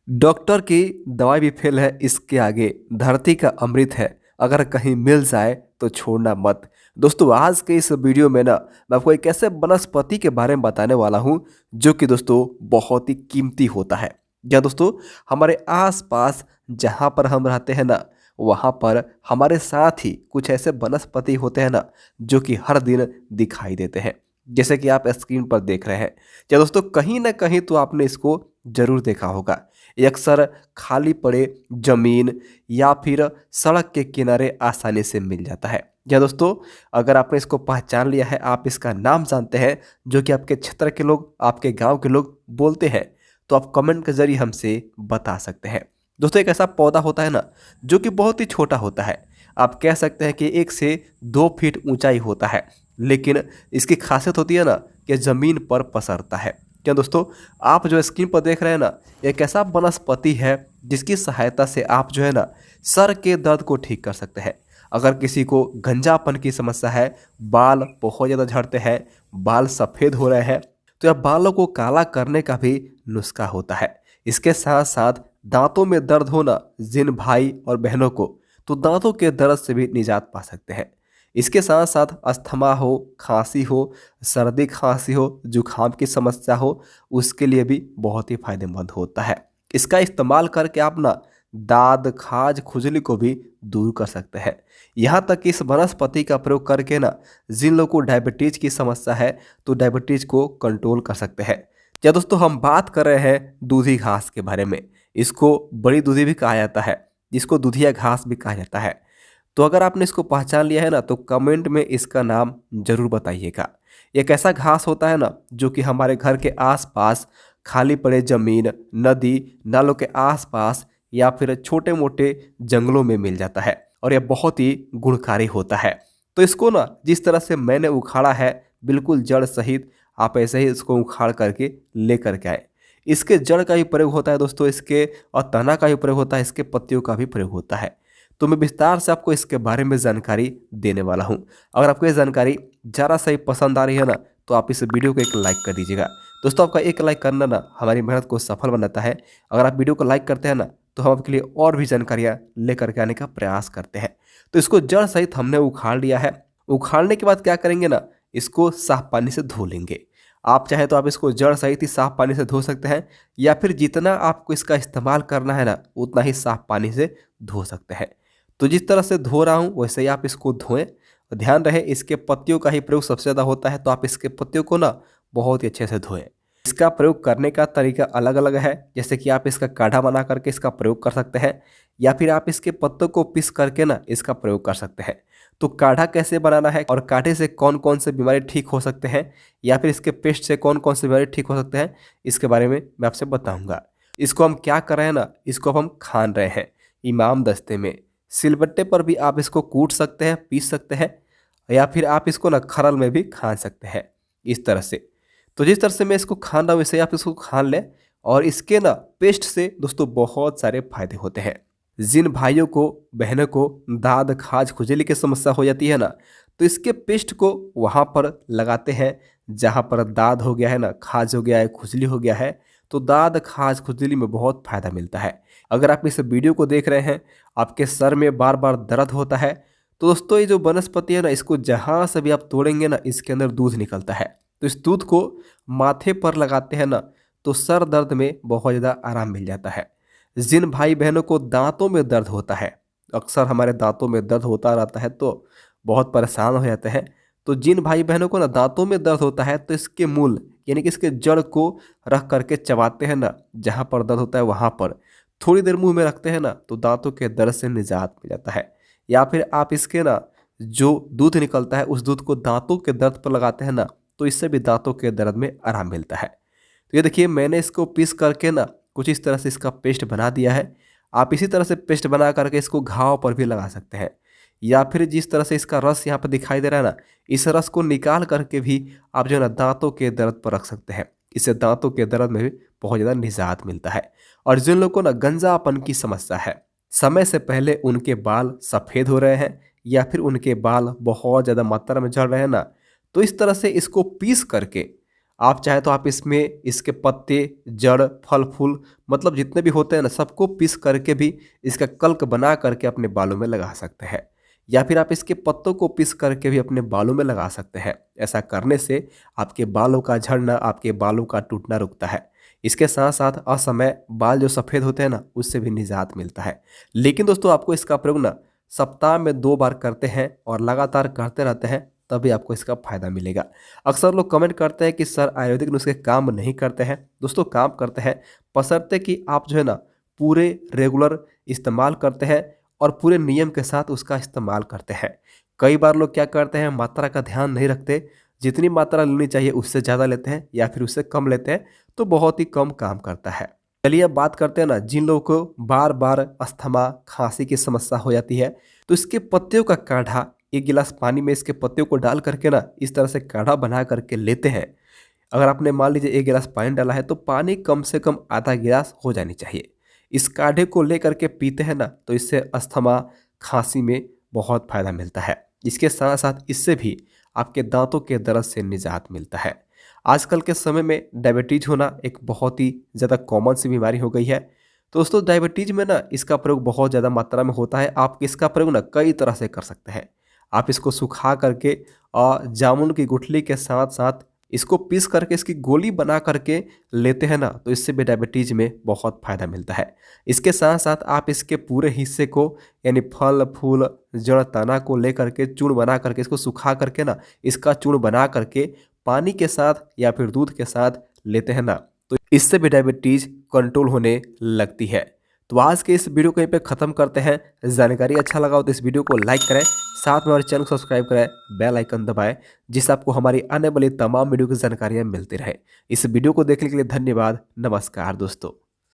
Doctor की दवाई भी फेल है इसके आगे, धरती का अमृत है, अगर कहीं मिल जाए तो छोड़ना मत। दोस्तों आज के इस वीडियो में ना मैं आपको एक ऐसे वनस्पति के बारे में बताने वाला हूँ जो कि दोस्तों बहुत ही कीमती होता है। या दोस्तों हमारे आसपास जहाँ पर हम रहते हैं ना वहाँ पर हमारे साथ ही कुछ ऐसे वनस्पति होते हैं ना जो कि हर दिन दिखाई देते हैं, जैसे कि आप स्क्रीन पर देख रहे हैं। या दोस्तों कहीं ना कहीं तो आपने इसको जरूर देखा होगा। ये अक्सर खाली पड़े जमीन या फिर सड़क के किनारे आसानी से मिल जाता है। या दोस्तों अगर आपने इसको पहचान लिया है, आप इसका नाम जानते हैं जो कि आपके क्षेत्र के लोग, आपके गांव के लोग बोलते हैं, तो आप कमेंट के जरिए हमसे बता सकते हैं। दोस्तों एक ऐसा पौधा होता है ना जो कि बहुत ही छोटा होता है। आप कह सकते हैं कि 1 से 2 फीट ऊंचाई होता है, लेकिन इसकी खासियत होती है ना कि ज़मीन पर पसरता है। क्या दोस्तों आप जो स्क्रीन पर देख रहे हैं ना, एक ऐसा वनस्पति है जिसकी सहायता से आप जो है ना सर के दर्द को ठीक कर सकते हैं। अगर किसी को गंजापन की समस्या है, बाल बहुत ज़्यादा झड़ते हैं, बाल सफ़ेद हो रहे हैं, तो यह बालों को काला करने का भी नुस्खा होता है। इसके साथ साथ दांतों में दर्द होना, जिन भाई और बहनों को तो दांतों के दर्द से भी निजात पा सकते हैं। इसके साथ साथ अस्थमा हो, खांसी हो, सर्दी खांसी हो, जुखाम की समस्या हो, उसके लिए भी बहुत ही फायदेमंद होता है। इसका इस्तेमाल करके आप ना दाद खाज खुजली को भी दूर कर सकते हैं। यहाँ तक कि इस वनस्पति का प्रयोग करके ना जिन लोगों को डायबिटीज की समस्या है तो डायबिटीज को कंट्रोल कर सकते हैं। या दोस्तों हम बात कर रहे हैं दूधी घास के बारे में। इसको बड़ी दूधी भी कहा जाता है, जिसको दूधिया घास भी कहा जाता है। तो अगर आपने इसको पहचान लिया है ना तो कमेंट में इसका नाम जरूर बताइएगा। एक ऐसा घास होता है ना जो कि हमारे घर के आसपास खाली पड़े जमीन, नदी, नालों के आसपास या फिर छोटे मोटे जंगलों में मिल जाता है, और यह बहुत ही गुणकारी होता है। तो इसको ना जिस तरह से मैंने उखाड़ा है बिल्कुल जड़ सहित, आप ऐसे ही इसको उखाड़ करके ले करके आए। इसके जड़ का भी प्रयोग होता है दोस्तों, इसके और तना का भी प्रयोग होता है, इसके पत्तियों का भी प्रयोग होता है। तो मैं विस्तार से आपको इसके बारे में जानकारी देने वाला हूँ। अगर आपको ये जानकारी ज़रा सा ही पसंद आ रही है ना तो आप इस वीडियो को एक लाइक कर दीजिएगा। दोस्तों आपका एक लाइक करना ना हमारी मेहनत को सफल बनाता है। अगर आप वीडियो को लाइक करते हैं ना तो हम आपके लिए और भी जानकारियाँ लेकर के आने का प्रयास करते हैं। तो इसको जड़ सहित हमने उखाड़ लिया है। उखाड़ने के बाद क्या करेंगे ना, इसको साफ पानी से धो लेंगे। आप चाहे तो आप इसको जड़ सहित ही साफ पानी से धो सकते हैं, या फिर जितना आपको इसका इस्तेमाल करना है ना उतना ही साफ पानी से धो सकते हैं। तो जिस तरह से धो रहा हूँ वैसे ही आप इसको धोएं। ध्यान रहे इसके पत्तियों का ही प्रयोग सबसे ज़्यादा होता है, तो आप इसके पत्तियों को ना बहुत ही अच्छे से धोएं। इसका प्रयोग करने का तरीका अलग अलग है, जैसे कि आप इसका काढ़ा बना करके इसका प्रयोग कर सकते हैं, या फिर आप इसके पत्तों को पीस करके ना इसका प्रयोग कर सकते हैं। तो काढ़ा कैसे बनाना है और काढ़े से कौन कौन से बीमारी ठीक हो सकते हैं, या फिर इसके पेस्ट से कौन कौन से बीमारी ठीक हो सकते हैं, इसके बारे में मैं आपसे बताऊंगा। इसको हम क्या कर रहे हैं ना, इसको अब हम खान रहे हैं इमाम दस्ते में। सिलबट्टे पर भी आप इसको कूट सकते हैं, पीस सकते हैं, या फिर आप इसको ना खरल में भी खान सकते हैं इस तरह से। तो जिस तरह से मैं इसको खान रहा हूँ वैसे ही आप इसको खान लें। और इसके ना पेस्ट से दोस्तों बहुत सारे फायदे होते हैं। जिन भाइयों को बहनों को दाद खाज खुजली की समस्या हो जाती है ना तो इसके पेस्ट को वहाँ पर लगाते हैं जहाँ पर दाद हो गया है ना, खाज हो गया है, खुजली हो गया है। तो दाद खाज खुजली में बहुत फ़ायदा मिलता है। अगर आप इस वीडियो को देख रहे हैं, आपके सर में बार बार दर्द होता है, तो दोस्तों ये जो वनस्पति है ना इसको जहाँ से भी आप तोड़ेंगे ना इसके अंदर दूध निकलता है। तो इस दूध को माथे पर लगाते हैं ना तो सर दर्द में बहुत ज़्यादा आराम मिल जाता है। जिन भाई बहनों को दांतों में दर्द होता है, अक्सर हमारे दांतों में दर्द होता रहता है तो बहुत परेशान हो जाते हैं। तो जिन भाई बहनों को ना दांतों में दर्द होता है तो इसके मूल यानी कि इसके जड़ को रख करके चबाते हैं ना, जहाँ पर दर्द होता है वहाँ पर थोड़ी देर मुंह में रखते हैं ना तो दांतों के दर्द से निजात मिल जाता है। या फिर आप इसके ना जो दूध निकलता है उस दूध को दांतों के दर्द पर लगाते हैं ना तो इससे भी दांतों के दर्द में आराम मिलता है। तो ये देखिए मैंने इसको पीस करके ना कुछ इस तरह से इसका पेस्ट बना दिया है। आप इसी तरह से पेस्ट बना करके इसको घाव पर भी लगा सकते हैं, या फिर जिस तरह से इसका रस यहाँ पर दिखाई दे रहा है ना, इस रस को निकाल करके भी आप जो है ना दांतों के दर्द पर रख सकते हैं। इससे दांतों के दर्द में भी बहुत ज़्यादा निजात मिलता है। और जिन लोगों को ना गंजापन की समस्या है, समय से पहले उनके बाल सफ़ेद हो रहे हैं, या फिर उनके बाल बहुत ज़्यादा मात्रा में झड़ रहे हैं ना, तो इस तरह से इसको पीस करके आप चाहे तो आप इसमें इसके पत्ते, जड़, फल फूल मतलब जितने भी होते हैं ना सबको पीस करके भी इसका कल्क बना करके अपने बालों में लगा सकते हैं। या फिर आप इसके पत्तों को पीस करके भी अपने बालों में लगा सकते हैं। ऐसा करने से आपके बालों का झड़ना, आपके बालों का टूटना रुकता है। इसके साथ साथ असमय बाल जो सफ़ेद होते हैं ना उससे भी निजात मिलता है। लेकिन दोस्तों आपको इसका प्रयोग ना सप्ताह में 2 बार करते हैं और लगातार करते रहते हैं, तभी आपको इसका फ़ायदा मिलेगा। अक्सर लोग कमेंट करते हैं कि सर आयुर्वेदिक नुस्खे काम नहीं करते हैं। दोस्तों काम करते हैं, बशर्ते कि आप जो है ना पूरे रेगुलर इस्तेमाल करते हैं और पूरे नियम के साथ उसका इस्तेमाल करते हैं। कई बार लोग क्या करते हैं, मात्रा का ध्यान नहीं रखते, जितनी मात्रा लेनी चाहिए उससे ज़्यादा लेते हैं या फिर उससे कम लेते हैं, तो बहुत ही कम काम करता है। चलिए अब बात करते हैं ना जिन लोगों को बार बार अस्थमा, खांसी की समस्या हो जाती है, तो इसके पत्तियों का काढ़ा 1 गिलास पानी में इसके पत्तियों को डाल करके ना इस तरह से काढ़ा बना करके लेते हैं। अगर आपने मान लीजिए 1 गिलास पानी डाला है तो पानी कम से कम आधा गिलास हो जानी चाहिए। इस काढ़े को लेकर के पीते हैं ना तो इससे अस्थमा, खांसी में बहुत फ़ायदा मिलता है। इसके साथ साथ इससे भी आपके दांतों के दर्द से निजात मिलता है। आजकल के समय में डायबिटीज़ होना एक बहुत ही ज़्यादा कॉमन सी बीमारी हो गई है। तो दोस्तों डायबिटीज़ में ना इसका प्रयोग बहुत ज़्यादा मात्रा में होता है। आप इसका प्रयोग ना कई तरह से कर सकते हैं। आप इसको सुखा करके जामुन की गुठली के साथ साथ इसको पीस करके इसकी गोली बना करके लेते हैं ना तो इससे भी डायबिटीज़ में बहुत फ़ायदा मिलता है। इसके साथ साथ आप इसके पूरे हिस्से को यानी फल, फूल, जड़, तना को लेकर के चूर्ण बना करके इसको सुखा करके ना इसका चूर्ण बना करके पानी के साथ या फिर दूध के साथ लेते हैं ना तो इससे भी डायबिटीज़ कंट्रोल होने लगती है। तो आज के इस वीडियो को यहीं पे ख़त्म करते हैं। जानकारी अच्छा लगा हो तो इस वीडियो को लाइक करें, साथ में हमारे चैनल को सब्सक्राइब करें, बेल आइकन दबाएं, जिससे आपको हमारी आने वाली तमाम वीडियो की जानकारियाँ मिलती रहे। इस वीडियो को देखने के लिए धन्यवाद। नमस्कार दोस्तों।